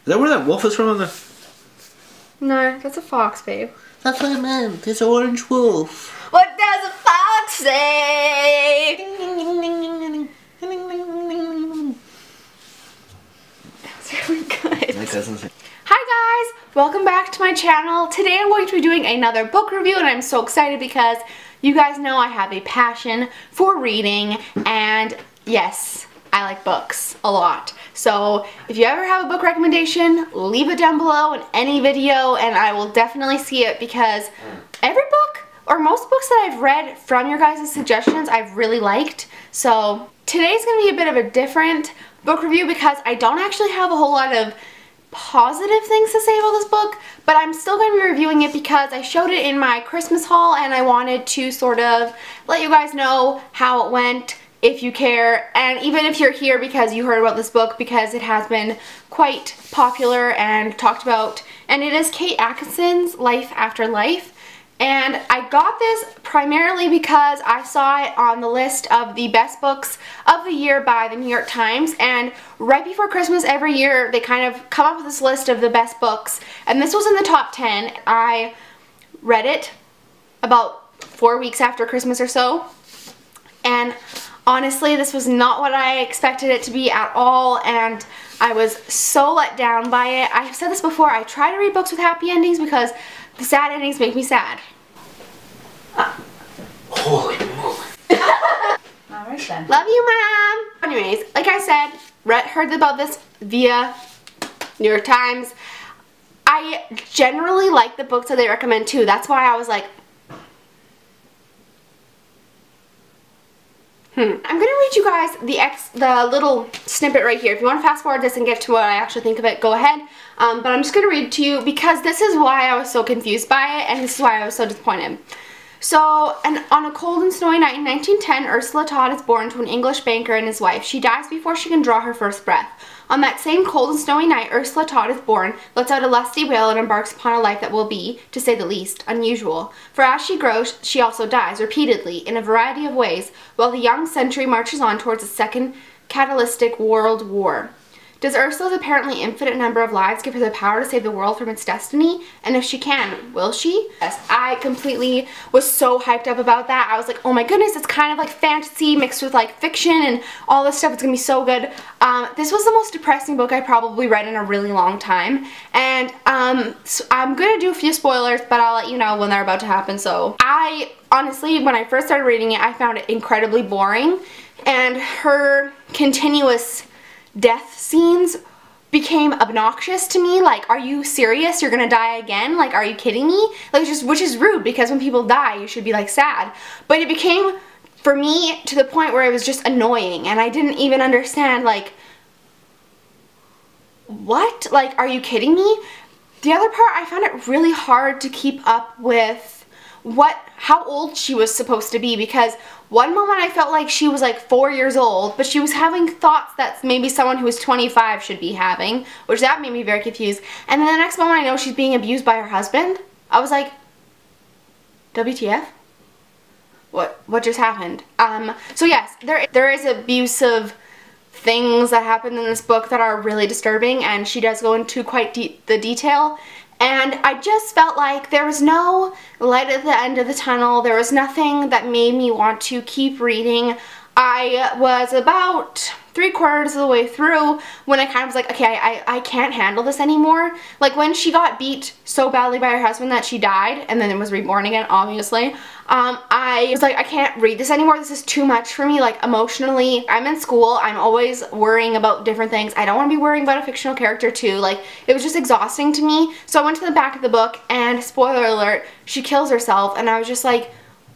that where that wolf is from? No, that's a fox, babe. That's what I meant. It's an orange wolf. What does a fox say? Ding, ding, ding, ding, ding, ding, ding, ding, ding, ding. That's really good. My cousin's. Hi guys, welcome back to my channel. Today I'm going to be doing another book review and I'm so excited because you guys know I have a passion for reading and yes, I like books a lot. So if you ever have a book recommendation, leave it down below in any video and I will definitely see it because every book or most books that I've read from your guys' suggestions I've really liked. So today's going to be a bit of a different book review because I don't actually have a whole lot of positive things to say about this book, but I'm still going to be reviewing it because I showed it in my Christmas haul and I wanted to sort of let you guys know how it went if you care, and even if you're here because you heard about this book because it has been quite popular and talked about, and it is Kate Atkinson's Life After Life. And I got this primarily because I saw it on the list of the best books of the year by the New York Times, and right before Christmas every year they kind of come up with this list of the best books, and this was in the top 10. I read it about 4 weeks after Christmas or so, and honestly this was not what I expected it to be at all, and I was so let down by it. I've said this before, I try to read books with happy endings because the sad endings make me sad. Holy moly. Alright then. Love you, Mom! Anyways, like I said, heard about this via New York Times. I generally like the books that they recommend too. That's why I was like, I'm gonna read you guys the little snippet right here. If you want to fast forward this and get to what I actually think of it, go ahead. But I'm just gonna read it to you because this is why I was so confused by it and this is why I was so disappointed. So, on a cold and snowy night in 1910, Ursula Todd is born to an English banker and his wife. She dies before she can draw her first breath. On that same cold and snowy night, Ursula Todd is born, lets out a lusty wail, and embarks upon a life that will be, to say the least, unusual. For as she grows, she also dies, repeatedly, in a variety of ways, while the young century marches on towards a second catalytic world war. Does Ursula's apparently infinite number of lives give her the power to save the world from its destiny? And if she can, will she? Yes, I completely was so hyped up about that. I was like, oh my goodness, it's kind of like fantasy mixed with like fiction and all this stuff. It's gonna be so good. This was the most depressing book I probably read in a really long time. And so I'm gonna do a few spoilers, but I'll let you know when they're about to happen. So I honestly, when I first started reading it, I found it incredibly boring. And her continuous death scenes became obnoxious to me. Like, are you serious? You're gonna die again? Like, are you kidding me? Like, which is rude because when people die you should be like sad. But it became, for me, to the point where it was just annoying and I didn't even understand, like, what? Like, are you kidding me? The other part, I found it really hard to keep up with how old she was supposed to be, because one moment I felt like she was like 4 years old, but she was having thoughts that maybe someone who is 25 should be having, which that made me very confused. And then the next moment I know she's being abused by her husband. I was like, WTF? What just happened? So yes, there is abusive things that happen in this book that are really disturbing, and she does go into quite the detail. And I just felt like there was no light at the end of the tunnel. There was nothing that made me want to keep reading. I was about 3/4 of the way through when I kind of was like, okay, I can't handle this anymore. Like when she got beat so badly by her husband that she died and then was reborn again, obviously, I was like, I can't read this anymore. This is too much for me, like emotionally. I'm in school. I'm always worrying about different things. I don't want to be worrying about a fictional character too. Like, it was just exhausting to me. So I went to the back of the book and, spoiler alert, she kills herself, and I was just like,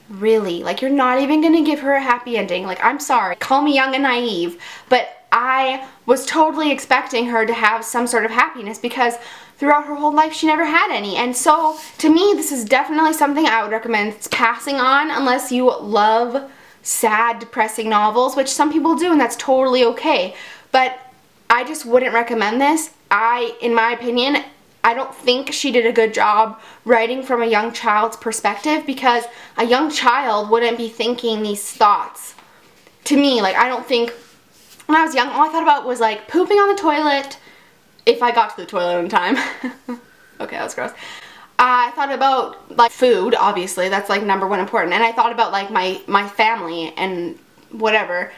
really? Like, you're not even gonna give her a happy ending? Like, I'm sorry, call me young and naive, but I was totally expecting her to have some sort of happiness because throughout her whole life she never had any. And so to me this is definitely something I would recommend passing on unless you love sad, depressing novels, which some people do, and that's totally okay. But I just wouldn't recommend this. In my opinion, I don't think she did a good job writing from a young child's perspective, because a young child wouldn't be thinking these thoughts. To me, like, I don't think, when I was young, all I thought about was like pooping on the toilet, if I got to the toilet in time. Okay, that was gross. I thought about like food, obviously, that's like #1 important, and I thought about like my family and whatever.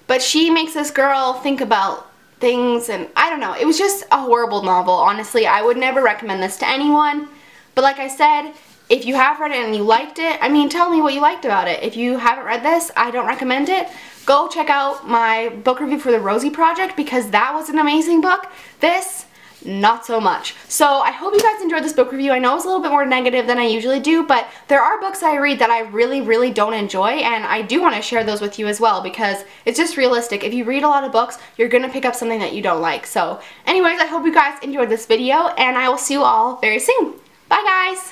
But she makes this girl think about things, and I don't know, it was just a horrible novel, honestly. I would never recommend this to anyone, but like I said, if you have read it and you liked it, I mean, tell me what you liked about it. If you haven't read this, I don't recommend it. Go check out my book review for the Rosie Project, because that was an amazing book. This, not so much. So I hope you guys enjoyed this book review. I know it's a little bit more negative than I usually do, but there are books I read that I really, really don't enjoy, and I do want to share those with you as well, because it's just realistic. If you read a lot of books, you're going to pick up something that you don't like. So anyways, I hope you guys enjoyed this video, and I will see you all very soon. Bye guys!